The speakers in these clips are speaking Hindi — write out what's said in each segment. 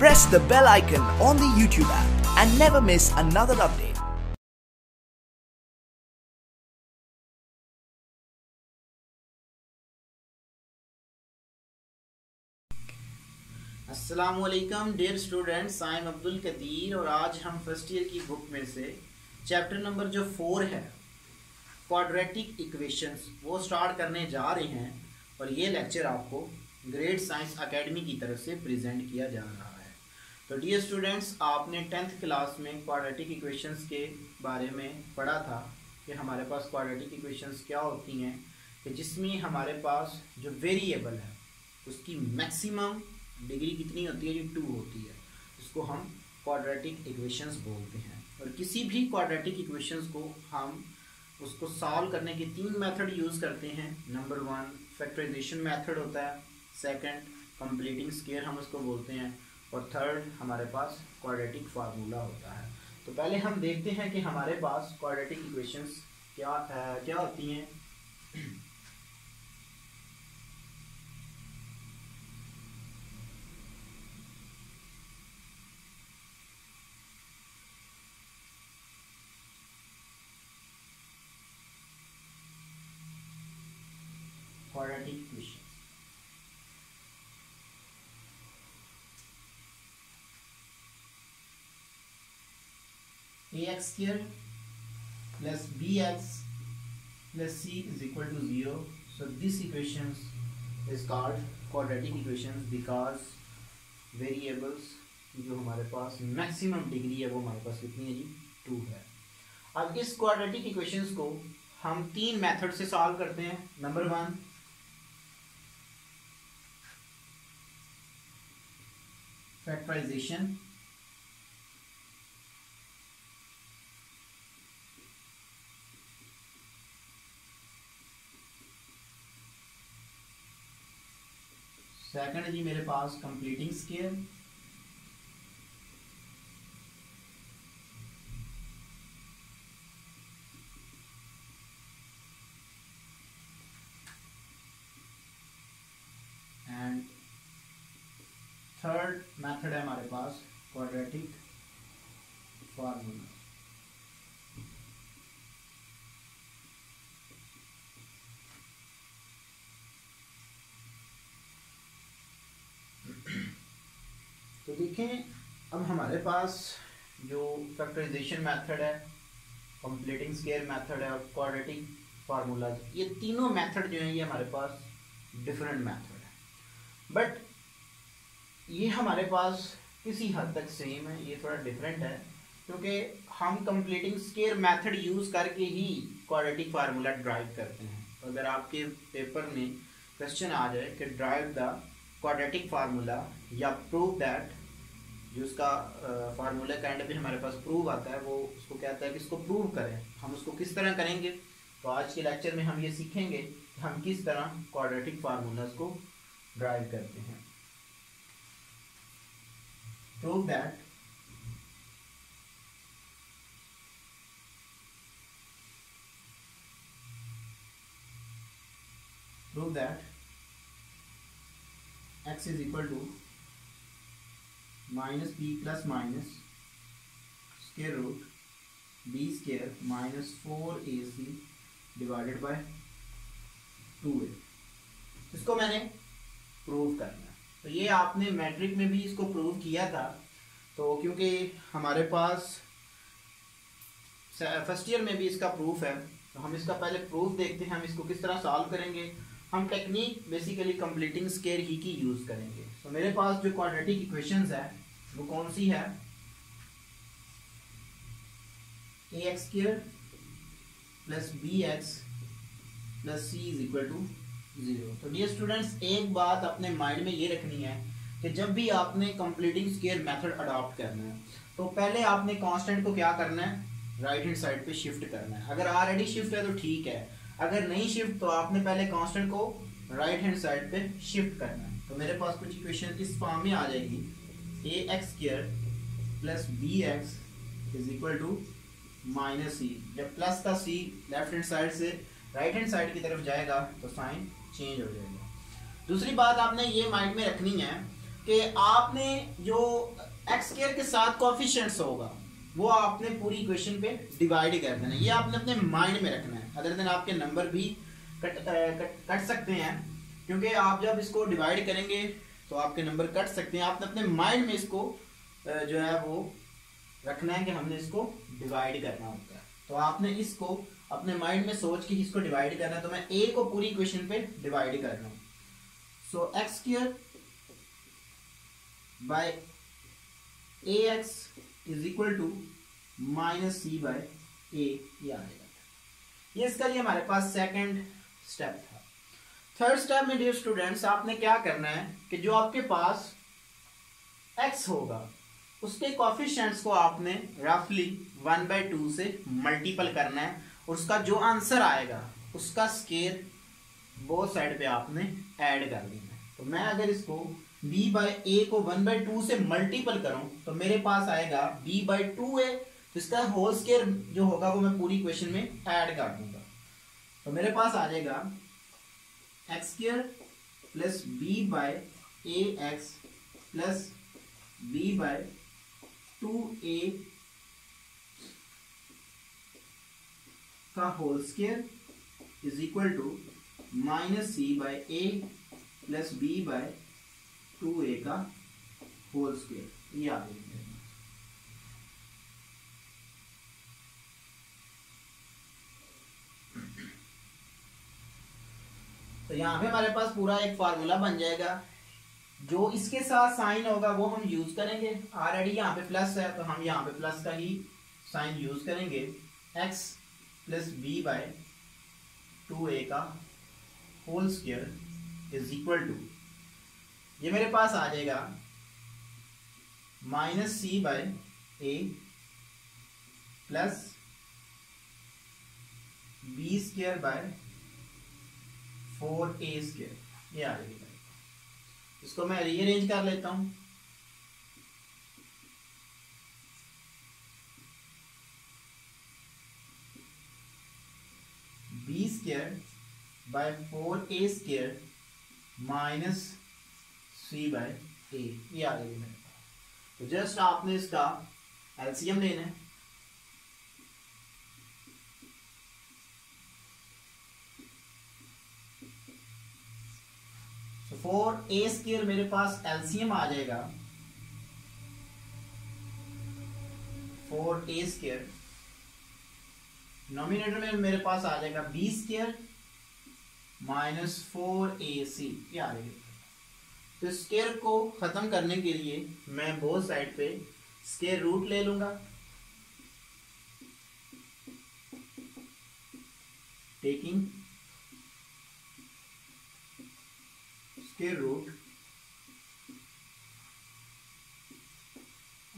Press the bell icon on the YouTube app and never miss another update. अस्सलामुअलैकुम dear students, I am Abdul Qadeer और आज हम फर्स्ट ईयर की बुक में से चैप्टर नंबर जो 4 है क्वाड्रेटिक इक्वेशंस वो स्टार्ट करने जा रहे हैं और ये लेक्चर आपको ग्रेड साइंस एकेडमी की तरफ से प्रेजेंट किया जा रहा है। तो डियर स्टूडेंट्स, आपने 10th क्लास में क्वाड्रेटिक इक्वेशंस के बारे में पढ़ा था कि हमारे पास क्वाड्रेटिक इक्वेशंस क्या होती हैं, कि जिसमें हमारे पास जो वेरिएबल है उसकी मैक्सिमम डिग्री कितनी होती है, ये 2 होती है। इसको हम क्वाड्रेटिक इक्वेशंस बोलते हैं। और किसी भी क्वाड्रेटिक इक्वेशंस को हम उसको सॉल्व करने के 3 मेथड यूज़ करते हैं। नंबर 1 फैक्टराइजेशन मेथड होता है, सेकंड कंप्लीटिंग स्क्वायर हम उसको बोलते हैं, और थर्ड हमारे पास क्वाड्रेटिक फार्मूला होता है। तो पहले हम देखते हैं कि हमारे पास क्वाड्रेटिक इक्वेशंस क्या होती हैं। Quadratic equations ax square plus bx plus c is equal to 0. So this equation is called quadratic equations because variables जो हमारे पास मैक्सिमम डिग्री है वो हमारे पास कितनी है जी, 2 है। अब इस क्वाड्रेटिक इक्वेशंस को हम 3 मेथड से सॉल्व करते हैं। नंबर 1 फैक्टराइजेशन, सेकंड जी मेरे पास completing square, and third method है हमारे पास क्वाड्रेटिक फार्मूला। तो देखें, अब हमारे पास जो फैक्टराइजेशन मेथड है, कंप्लीटिंग स्क्वायर मेथड है और क्वाड्रेटिक फार्मूला, ये तीनों मेथड जो हैं ये हमारे पास डिफरेंट मेथड है, बट ये हमारे पास किसी हद तक सेम है। ये थोड़ा डिफरेंट है क्योंकि हम कंप्लीटिंग स्क्वायर मेथड यूज़ करके ही क्वाड्रेटिक फार्मूला ड्राइव करते हैं। तो अगर आपके पेपर में क्वेश्चन आ जाए कि ड्राइव द क्वाड्रेटिक फार्मूला या प्रूव दैट, जो उसका फार्मूला का एंड पे हमारे पास प्रूव आता है, वो उसको कहता है कि इसको प्रूव करें। हम उसको किस तरह करेंगे, तो आज के लेक्चर में हम ये सीखेंगे कि हम किस तरह क्वाड्रेटिक फार्मूलाज को ड्राइव करते हैं। Prove that x is equal to minus b plus minus square root b square minus 4ac divided by 2a। इसको मैंने प्रूव करना है। तो ये आपने मैट्रिक में भी इसको प्रूव किया था। तो क्योंकि हमारे पास फर्स्ट ईयर में भी इसका प्रूफ है, तो हम इसका पहले प्रूफ देखते हैं। हम इसको किस तरह सॉल्व करेंगे, हम टेक्निक बेसिकली कंप्लीटिंग स्क्वायर ही की यूज़ करेंगे। तो मेरे पास जो क्वाड्रेटिक इक्वेशंस है वो कौन सी है, ax square plus bx plus c is equal to 0। तो डियर स्टूडेंट्स, एक बात अपने माइंड में ये रखनी है कि जब भी आपने कंप्लीटिंग स्क्वायर मेथड अडॉप्ट करना है तो पहले आपने कांस्टेंट को क्या करना है, राइट हैंड साइड पे शिफ्ट करना है। अगर ऑलरेडी शिफ्ट है तो ठीक है, अगर नहीं शिफ्ट तो आपने पहले कांस्टेंट को राइट हैंड साइड पे शिफ्ट करना है। तो मेरे पास कुछ इक्वेशन इस फॉर्म में आ जाएगी, ax square plus bx is equal to minus c। जब प्लस का c लेफ्ट हैंड साइड से राइट हैंड साइड की तरफ जाएगा तो साइन चेंज हो जाएगा। दूसरी बात आपने ये माइंड में रखनी है कि आपने जो एक्स स्क्वायर के साथ कोफिशिएंट्स होगा वो आपने पूरी इक्वेशन पे डिवाइड कर देना है। ये आपने अपने माइंड में रखना है। अदर देन आपके नंबर भी कट सकते हैं, क्योंकि आप जब इसको डिवाइड करेंगे तो आपके नंबर कट सकते हैं। आपने अपने माइंड में इसको जो है वो रखना है कि हमने इसको डिवाइड करना होता है। तो आपने इसको अपने माइंड में सोच के इसको डिवाइड करना है। तो मैं ए को पूरी इक्वेशन पे डिवाइड कर रहा हूं। So x square by a x is equal to minus c by a, ये आ जाएगा। ये इसका लिए हमारे पास सेकंड स्टेप था। थर्ड स्टेप में डियर स्टूडेंट्स आपने क्या करना है कि जो आपके पास x होगा उसके कोफिशिएंट्स को आपने रफली 1/2 से मल्टीपल करना है और उसका जो आंसर आएगा उसका स्केयर बोथ साइड पे आपने ऐड कर देना है। तो मैं अगर इसको b बाय ए को 1/2 से मल्टीपल करूं तो मेरे पास आएगा b/2a, तो इसका होल स्केयर जो होगा वो मैं पूरी इक्वेशन में ऐड कर दूंगा। तो मेरे पास आ जाएगा x square plus b by a x plus b by 2a का whole square is equal to minus c by a plus b by 2a का होल स्केयर, ये आ गया। तो यहां पे हमारे पास पूरा एक फार्मूला बन जाएगा। जो इसके साथ साइन होगा वो हम यूज करेंगे। ऑलरेडी यहाँ पे प्लस है तो हम यहाँ पे प्लस का ही साइन यूज करेंगे। x plus b by 2a का whole square is equal to, ये मेरे पास आ जाएगा minus c by a plus b square by 4a square, ये आ जाएगा। इसको मैं रीअरेंज कर लेता हूं। B square by 4a square minus c by a, ये आ जाएगी मेरे पास। तो जस्ट आपने इसका एलसीएम लेना है। तो 4a स्क्वायर मेरे पास एलसीएम आ जाएगा 4a स्क्वायर, नॉमिनेटर में मेरे पास आ जाएगा b स्क्वायर माइनस 4ac, ये आ जाएगा। तो स्क्वायर को खत्म करने के लिए मैं बोथ साइड पे स्क्वायर रूट ले लूंगा। Taking square root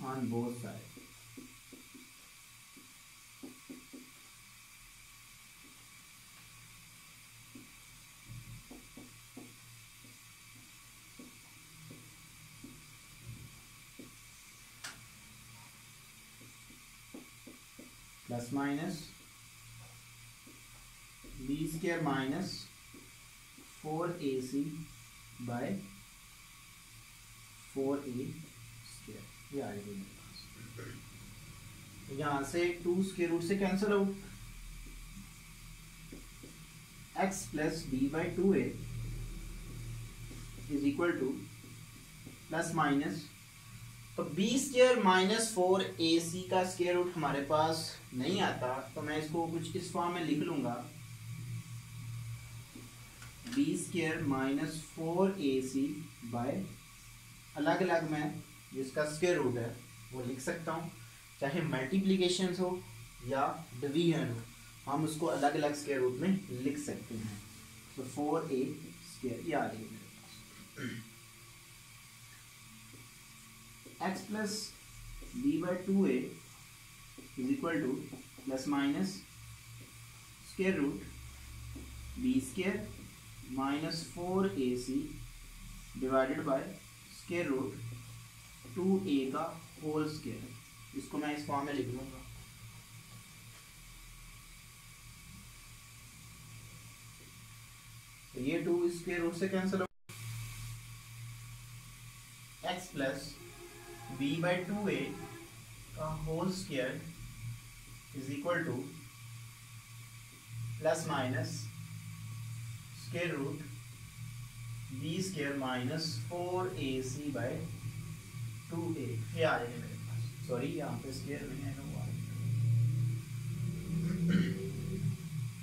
on both side. Plus minus B square minus 4ac by 4a square, ये आ जाएगा मेरे पास। यहां से 2 स्क्वायर रूट से cancel out. x plus B by 2a is equal to plus minus, तो b स्क्वायर माइनस 4ac का स्क्वायर रूट हमारे पास नहीं आता, तो मैं इसको कुछ इस फॉर्म में लिख लूंगा। b square minus 4ac bye, अलग अलग मैं जिसका स्क्वायर रूट है वो लिख सकता हूँ, चाहे मल्टीप्लीकेशन हो या डिवीजन हो, हम उसको अलग अलग स्क्वायर रूट में लिख सकते हैं। तो 4a स्क्वायर, ये आ रही है मेरे पास। x plus B by 2a is equal to plus minus square root B square minus 4ac divided by square root 2a का होल स्क्वायर। इसको मैं इस फॉर्म में लिख लूंगा। तो ये 2 स्क्वायर रूट से कैंसिल हो। प्लस बी बाई 2a का whole square is equal to plus minus square root B square minus 4ac by 2a। ये आ जाएगा मेरे पास, सॉरी यहाँ पे स्क्वायर नहीं है,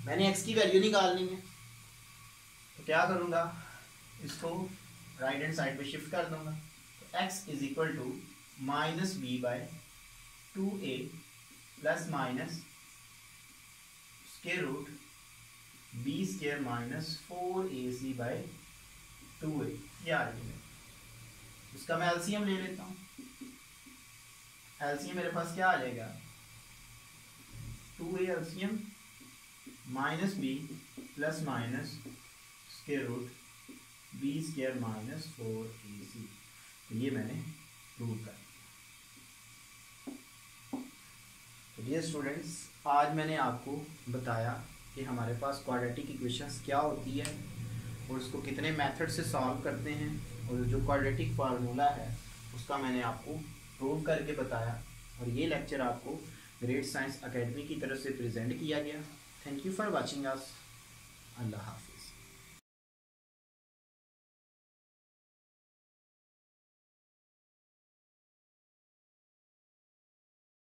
मैंने x की वैल्यू निकालनी है तो क्या करूँगा, इसको राइट हैंड साइड पे शिफ्ट कर दूंगा। तो x is equal to minus B by 2a plus minus square root B square minus 4ac by 2a। ये आ रही है, इसका मैं एलसीएम ले लेता हूँ। एलसीएम मेरे पास क्या आ जाएगा, 2a LCM minus B plus minus square root B square minus 4ac। तो ये मैंने प्रूव कर दिया। तो डियर स्टूडेंट्स, आज मैंने आपको बताया कि हमारे पास क्वाड्रेटिक इक्वेशंस क्या होती है और उसको कितने मेथड से सॉल्व करते हैं, और जो क्वाड्रेटिक फार्मूला है उसका मैंने आपको प्रूव करके बताया। और ये लेक्चर आपको ग्रेट साइंस एकेडमी की तरफ से प्रेजेंट किया गया। Thank you for watching us. अल्लाह हाफ़िज़।